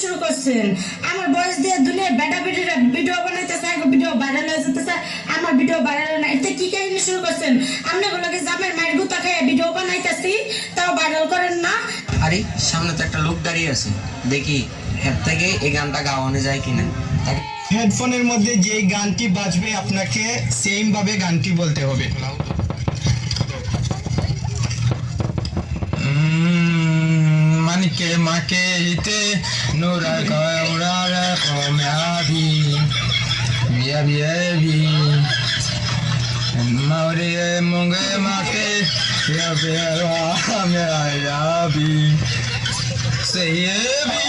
শুরু করছেন আমার বয়স দিয়ে দুনিয়া বেটা বেটিরা ভিডিও বানাইতেছে ভিডিও ভাইরাল হয়ে যেতেছে আমার ভিডিও ভাইরাল না এটা কি কাহিনী শুরু করছেন আপনাগুলোকে জামের মায়ের গুতা খেয়ে ভিডিও বানাইতেছি তাও ভাইরাল করেন না আরে সামনে তো একটা লোক দাঁড়িয়ে আছে দেখি হেড থেকে এই গানটা গাওয়ানো যায় কিনা হেডফোনের মধ্যে যে গানটি বাজবে আপনাকে সেম ভাবে গানটি বলতে হবে মানিকে মাকে হিতে নোরা গৌরা কমাবি বিয়া বিয়া বি মারে মুঙ্গে মাকে বিয়া বিয়া মেরা বি সেবি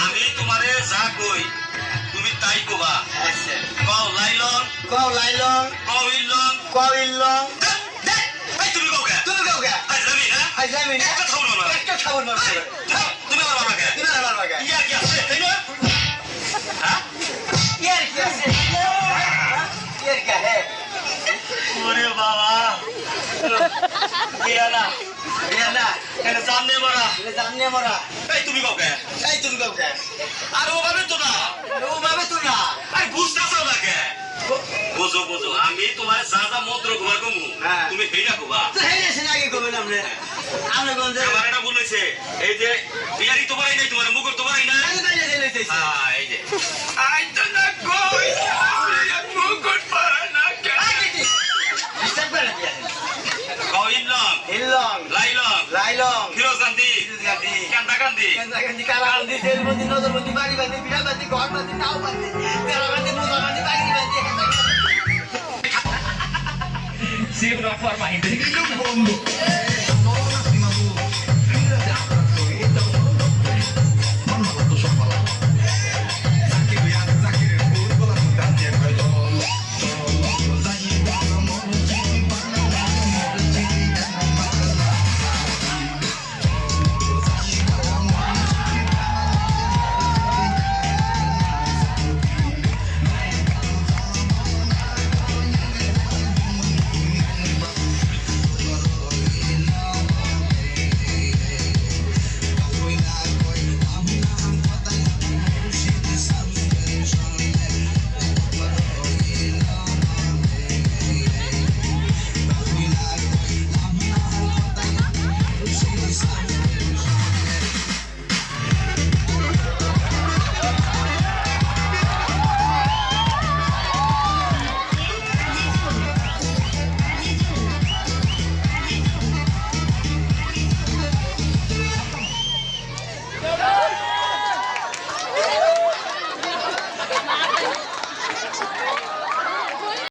আমি তোমারে যা কই তুমি তাই কবা কও লাইলন কও লাইলন কও ইলন কও ইলন এই তুমি কও কে আইজামি না একটা খাবো না তুমি আমার বাবা কে ইয়ার কি আছে তাই না হ্যাঁ ইয়ার কি আছে ইয়ার কা হে ওরে বাবা ইয়ানা এটা সামনে মরা এই তুমি কও কে আর ও ভাবে তো না আরে বুঝতাছো না কে বুঝো আমি তোমার যা যা মন্ত্র ঘুমার কমু তুমি হেইনা কবা তো হেইনা সে আগে কবেন আমরা গঞ্জে আমার এটা বলেছে এই যে বিয়ারি তো পাই নাই তোমার মুখর তো পাই না আগে বাইরে দিলেছে হ্যাঁ এই যে আই তো না কই মুখর পারা না কে আগে দি হিসাব করে দিয়া কইলাম হিল্লং লাইলং লাইলং ফিরোজ গান্ধী কান্দা গান্ধী কারা গান্ধী তেলবন্দি নজরবন্দি বাড়ি বান্ধি বিড়া বান্ধি ঘর বান্ধি নাও বান্ধি তেরা বান্ধি মোজা বান্ধি বাড়ি বান্ধি See you not for my বন্ধু